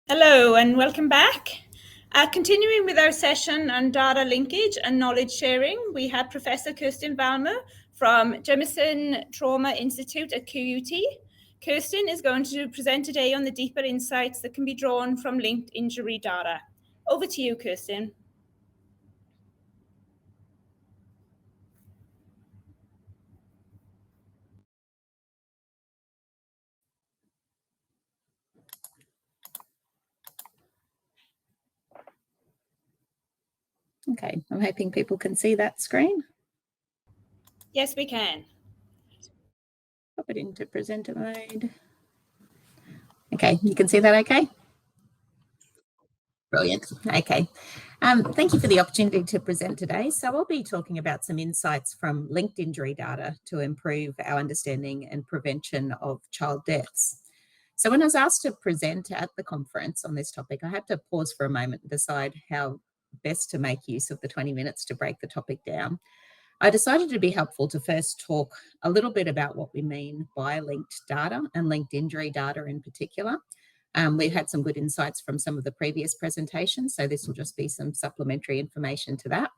Hello and welcome back. Continuing with our session on data linkage and knowledge sharing, we have Professor Kirsten Vallmuur from Jamieson Trauma Institute at QUT. Kirsten is going to present today on the deeper insights that can be drawn from linked injury data. Over to you, Kirsten. Okay, I'm hoping people can see that screen. Yes, we can. Pop it into presenter mode. Okay, you can see that okay? Brilliant. Okay. Thank you for the opportunity to present today. So I'll be talking about some insights from linked injury data to improve our understanding and prevention of child deaths. So when I was asked to present at the conference on this topic, I had to pause for a moment and decide how best to make use of the 20 minutes to break the topic down. I decided it'd be helpful to first talk a little bit about what we mean by linked data and linked injury data in particular. We've had some good insights from some of the previous presentations, so this will just be some supplementary information to that.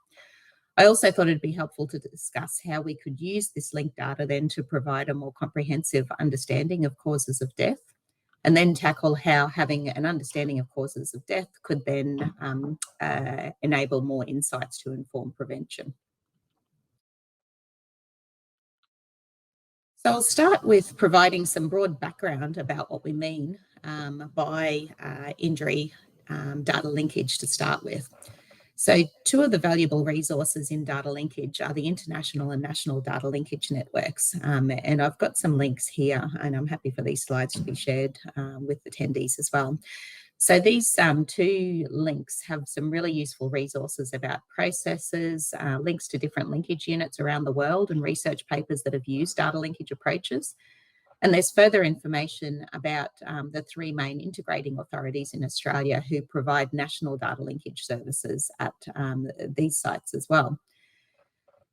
I also thought it'd be helpful to discuss how we could use this linked data then to provide a more comprehensive understanding of causes of death, and then tackle how having an understanding of causes of death could then enable more insights to inform prevention. So I'll start with providing some broad background about what we mean by injury data linkage to start with. So two of the valuable resources in data linkage are the international and national data linkage networks. And I've got some links here, and I'm happy for these slides to be shared with attendees as well. So these two links have some really useful resources about processes, links to different linkage units around the world and research papers that have used data linkage approaches. And there's further information about the three main integrating authorities in Australia who provide national data linkage services at these sites as well.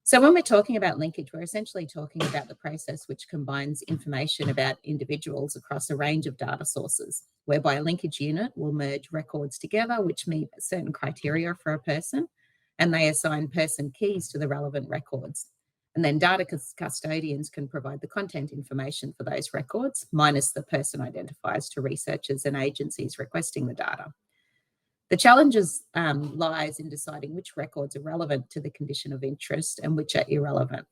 So when we're talking about linkage, we're essentially talking about the process which combines information about individuals across a range of data sources, whereby a linkage unit will merge records together which meet certain criteria for a person, and they assign person keys to the relevant records. And then data custodians can provide the content information for those records, minus the person identifiers to researchers and agencies requesting the data. The challenges lies in deciding which records are relevant to the condition of interest and which are irrelevant,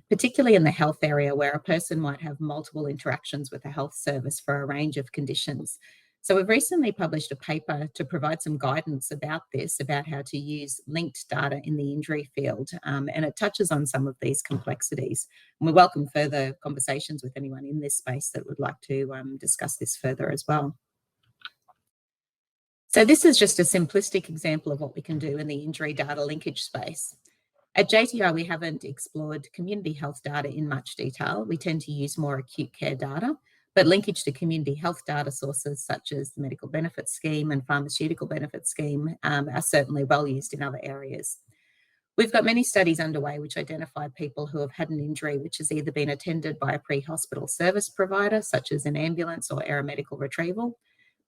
particularly in the health area where a person might have multiple interactions with a health service for a range of conditions. So we've recently published a paper to provide some guidance about this, about how to use linked data in the injury field, and it touches on some of these complexities. And we welcome further conversations with anyone in this space that would like to discuss this further as well. So this is just a simplistic example of what we can do in the injury data linkage space. At JTI, we haven't explored community health data in much detail. We tend to use more acute care data, but linkage to community health data sources such as the medical benefits scheme and pharmaceutical benefits scheme are certainly well used in other areas. We've got many studies underway which identify people who have had an injury which has either been attended by a pre-hospital service provider, such as an ambulance or aeromedical retrieval,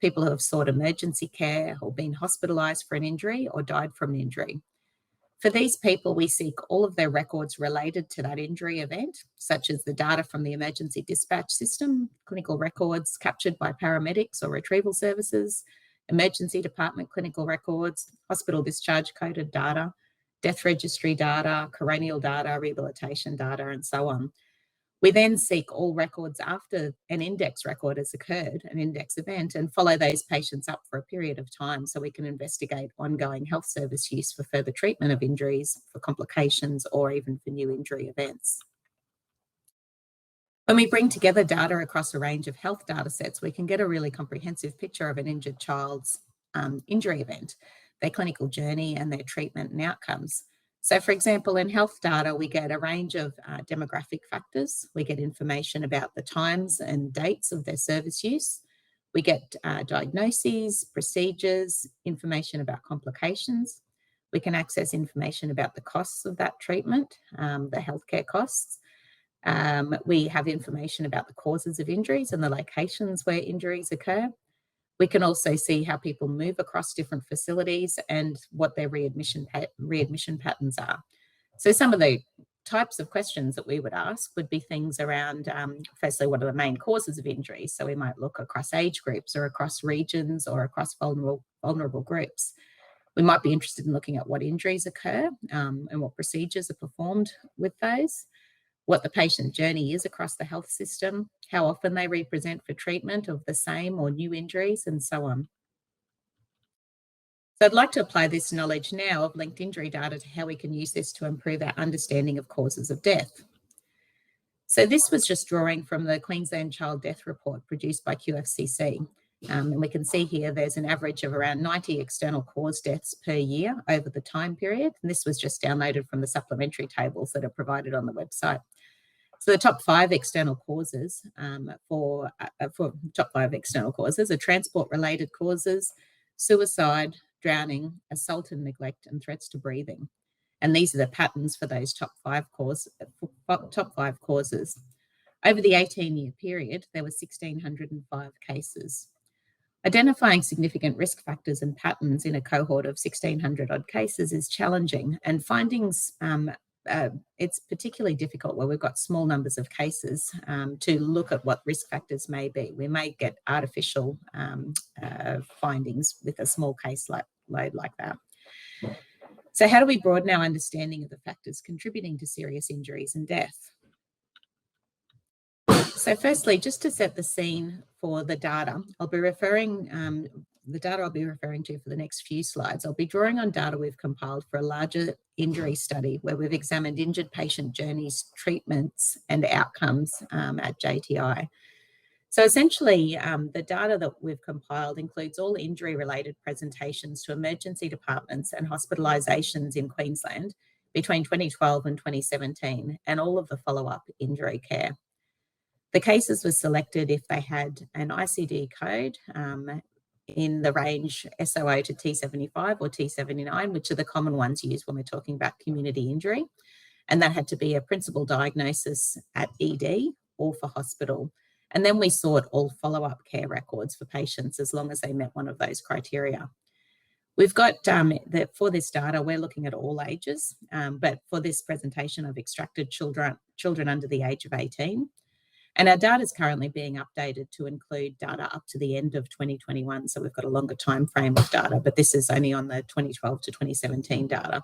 people who have sought emergency care or been hospitalised for an injury or died from an injury. For these people, we seek all of their records related to that injury event, such as the data from the emergency dispatch system, clinical records captured by paramedics or retrieval services, emergency department clinical records, hospital discharge coded data, death registry data, coronial data, rehabilitation data, and so on. We then seek all records after an index record has occurred, an index event, and follow those patients up for a period of time so we can investigate ongoing health service use for further treatment of injuries, for complications, or even for new injury events. When we bring together data across a range of health data sets, we can get a really comprehensive picture of an injured child's injury event, their clinical journey, and their treatment and outcomes. So, for example, in health data, we get a range of demographic factors. We get information about the times and dates of their service use. We get diagnoses, procedures, information about complications. We can access information about the costs of that treatment, the healthcare costs. We have information about the causes of injuries and the locations where injuries occur. We can also see how people move across different facilities and what their readmission patterns are. So some of the types of questions that we would ask would be things around, firstly, what are the main causes of injury? So we might look across age groups or across regions or across vulnerable groups. We might be interested in looking at what injuries occur and what procedures are performed with those, what the patient journey is across the health system, how often they represent for treatment of the same or new injuries, and so on. So I'd like to apply this knowledge now of linked injury data to how we can use this to improve our understanding of causes of death. So this was just drawing from the Queensland Child Death Report produced by QFCC. And we can see here there's an average of around 90 external cause deaths per year over the time period. And this was just downloaded from the supplementary tables that are provided on the website. So the top 5 external causes for top 5 external causes are transport-related causes, suicide, drowning, assault and neglect, and threats to breathing. And these are the patterns for those top 5 causes. Over the 18-year period, there were 1,605 cases. Identifying significant risk factors and patterns in a cohort of 1,600 odd cases is challenging, and findings, it's particularly difficult where we've got small numbers of cases to look at what risk factors may be. We may get artificial findings with a small case load like that. So how do we broaden our understanding of the factors contributing to serious injuries and death? So firstly, just to set the scene for the data, I'll be referring to for the next few slides. I'll be drawing on data we've compiled for a larger injury study where we've examined injured patient journeys, treatments, and outcomes at JTI. So essentially, the data that we've compiled includes all injury-related presentations to emergency departments and hospitalisations in Queensland between 2012 and 2017, and all of the follow-up injury care. The cases were selected if they had an ICD code in the range SOO to T75 or T79, which are the common ones used when we're talking about community injury. And that had to be a principal diagnosis at ED or for hospital. And then we sought all follow-up care records for patients as long as they met one of those criteria. We've got, for this data, we're looking at all ages, but for this presentation, I've extracted children under the age of 18. And our data is currently being updated to include data up to the end of 2021. So we've got a longer time frame of data, but this is only on the 2012 to 2017 data.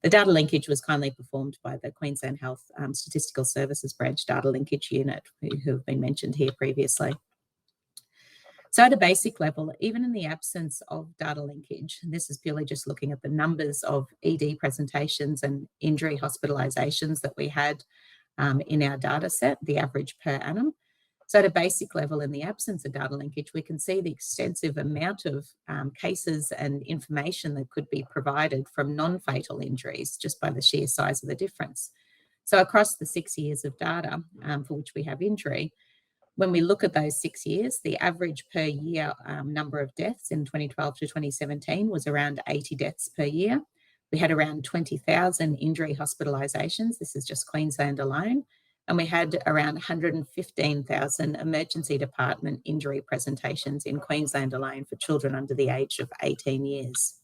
The data linkage was kindly performed by the Queensland Health Statistical Services Branch Data Linkage Unit, who have been mentioned here previously. So at a basic level, even in the absence of data linkage, and this is purely just looking at the numbers of ED presentations and injury hospitalisations that we had in our data set, the average per annum. So at a basic level, in the absence of data linkage, we can see the extensive amount of cases and information that could be provided from non-fatal injuries just by the sheer size of the difference. So across the 6 years of data for which we have injury, when we look at those 6 years, the average per year number of deaths in 2012 to 2017 was around 80 deaths per year. We had around 20,000 injury hospitalisations. This is just Queensland alone. And we had around 115,000 emergency department injury presentations in Queensland alone for children under the age of 18 years.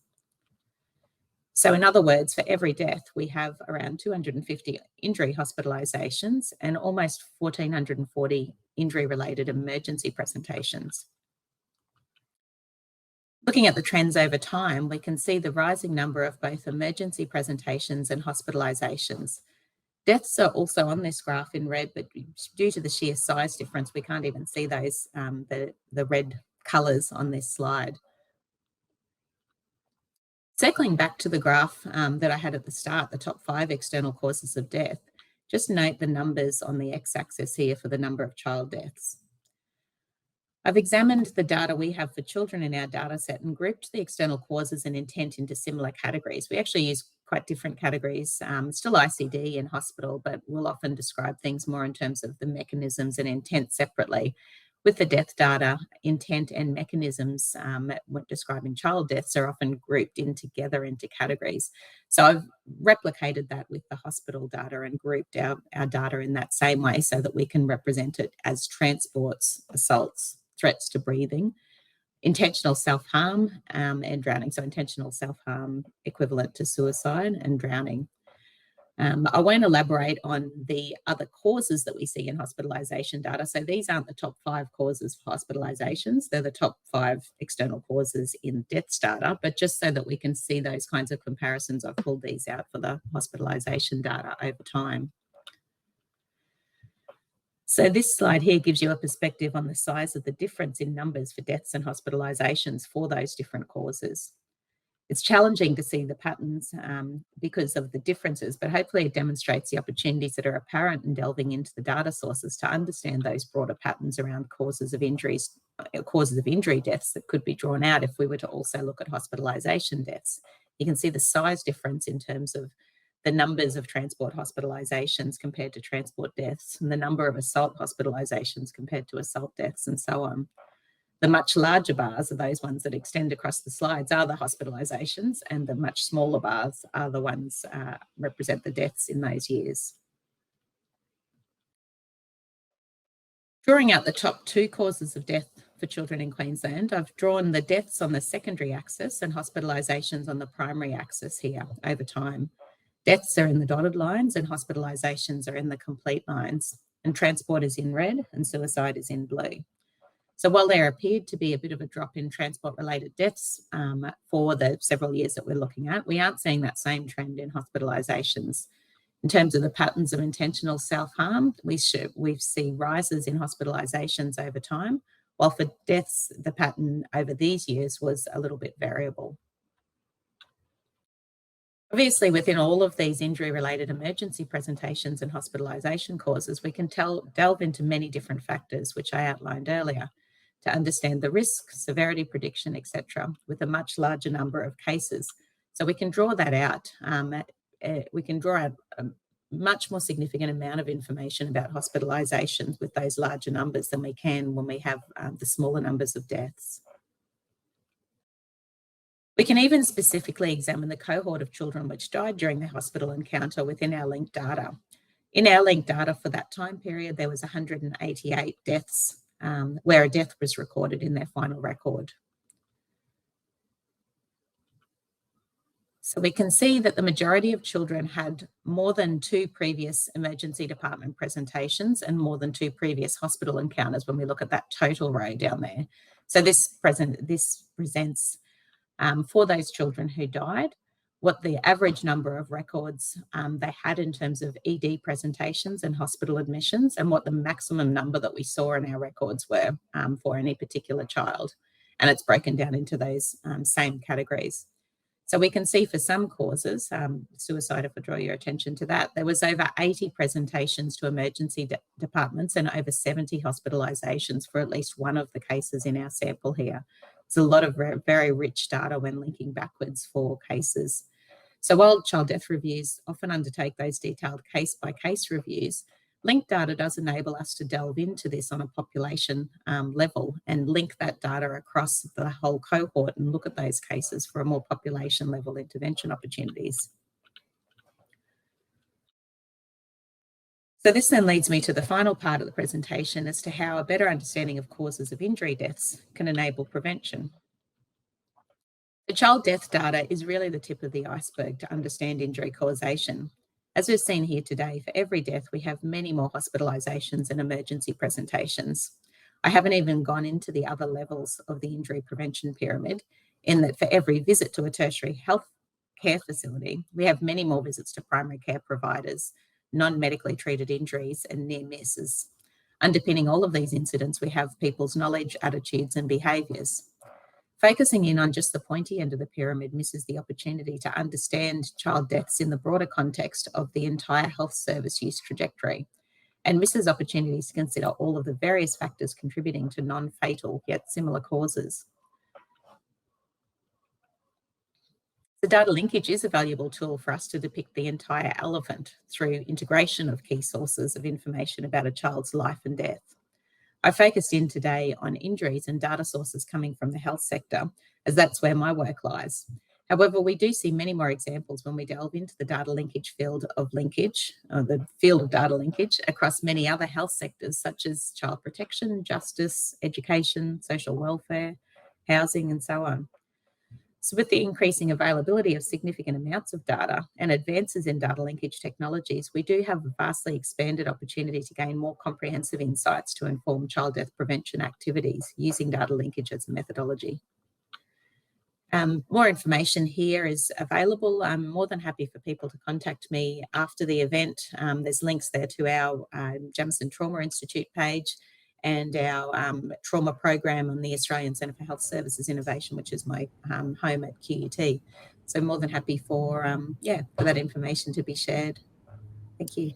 So in other words, for every death, we have around 250 injury hospitalisations and almost 1,440 injury-related emergency presentations. Looking at the trends over time, we can see the rising number of both emergency presentations and hospitalisations. Deaths are also on this graph in red, but due to the sheer size difference, we can't even see those, the red colours on this slide. Circling back to the graph that I had at the start, the top 5 external causes of death, just note the numbers on the x-axis here for the number of child deaths. I've examined the data we have for children in our data set and grouped the external causes and intent into similar categories. We actually use quite different categories, still ICD in hospital, but we'll often describe things more in terms of the mechanisms and intent separately. With the death data, intent and mechanisms when describing child deaths are often grouped in together into categories. So I've replicated that with the hospital data and grouped our data in that same way so that we can represent it as transports, assaults, threats to breathing, intentional self-harm and drowning. So intentional self-harm equivalent to suicide and drowning. I won't elaborate on the other causes that we see in hospitalisation data. So these aren't the top 5 causes for hospitalisations. They're the top 5 external causes in deaths data. But just so that we can see those kinds of comparisons, I've pulled these out for the hospitalisation data over time. So this slide here gives you a perspective on the size of the difference in numbers for deaths and hospitalisations for those different causes. It's challenging to see the patterns because of the differences, but hopefully it demonstrates the opportunities that are apparent in delving into the data sources to understand those broader patterns around causes of injury deaths that could be drawn out if we were to also look at hospitalisation deaths. You can see the size difference in terms of the numbers of transport hospitalisations compared to transport deaths, and the number of assault hospitalisations compared to assault deaths, and so on. The much larger bars are those ones that extend across the slides are the hospitalisations, and the much smaller bars are the ones represent the deaths in those years. Drawing out the top 2 causes of death for children in Queensland, I've drawn the deaths on the secondary axis and hospitalisations on the primary axis here over time. Deaths are in the dotted lines and hospitalisations are in the complete lines, and transport is in red and suicide is in blue. So while there appeared to be a bit of a drop in transport-related deaths for the several years that we're looking at, we aren't seeing that same trend in hospitalisations. In terms of the patterns of intentional self-harm, we see rises in hospitalisations over time, while for deaths, the pattern over these years was a little bit variable. Obviously, within all of these injury-related emergency presentations and hospitalisation causes, we can delve into many different factors, which I outlined earlier, to understand the risk, severity prediction, etc., with a much larger number of cases. So we can draw that out. We can draw out a much more significant amount of information about hospitalisations with those larger numbers than we can when we have the smaller numbers of deaths. We can even specifically examine the cohort of children which died during the hospital encounter within our linked data. In our linked data for that time period, there was 188 deaths where a death was recorded in their final record. So we can see that the majority of children had more than 2 previous emergency department presentations and more than 2 previous hospital encounters when we look at that total row down there. So this presents for those children who died, what the average number of records they had in terms of ED presentations and hospital admissions, and what the maximum number that we saw in our records were for any particular child. And it's broken down into those same categories. So we can see for some causes, suicide, if I draw your attention to that, there was over 80 presentations to emergency departments and over 70 hospitalisations for at least one of the cases in our sample here. It's a lot of very rich data when linking backwards for cases. So while child death reviews often undertake those detailed case-by-case reviews, linked data does enable us to delve into this on a population level and link that data across the whole cohort and look at those cases for a more population level intervention opportunities. So this then leads me to the final part of the presentation as to how a better understanding of causes of injury deaths can enable prevention. The child death data is really the tip of the iceberg to understand injury causation. As we've seen here today, for every death, we have many more hospitalisations and emergency presentations. I haven't even gone into the other levels of the injury prevention pyramid, in that for every visit to a tertiary health care facility, we have many more visits to primary care providers, non-medically treated injuries, and near misses. Underpinning all of these incidents, we have people's knowledge, attitudes, and behaviours. Focusing in on just the pointy end of the pyramid misses the opportunity to understand child deaths in the broader context of the entire health service use trajectory, and misses opportunities to consider all of the various factors contributing to non-fatal yet similar causes. The data linkage is a valuable tool for us to depict the entire elephant through integration of key sources of information about a child's life and death. I focused in today on injuries and data sources coming from the health sector, as that's where my work lies. However, we do see many more examples when we delve into the data linkage field of data linkage across many other health sectors, such as child protection, justice, education, social welfare, housing, and so on. So with the increasing availability of significant amounts of data and advances in data linkage technologies, we do have a vastly expanded opportunity to gain more comprehensive insights to inform child death prevention activities using data linkage as a methodology. More information here is available. I'm more than happy for people to contact me after the event. There's links there to our Jamieson Trauma Institute page and our trauma program on the Australian Centre for Health Services Innovation, which is my home at QUT. So more than happy for that information to be shared. Thank you.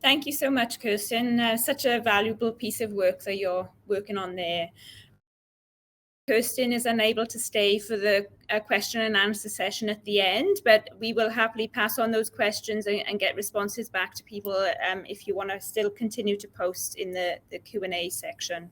Thank you so much, Kirsten. Such a valuable piece of work that you're working on there. Kirsten is unable to stay for the question and answer session at the end, but we will happily pass on those questions and get responses back to people if you want to still continue to post in the Q&A section.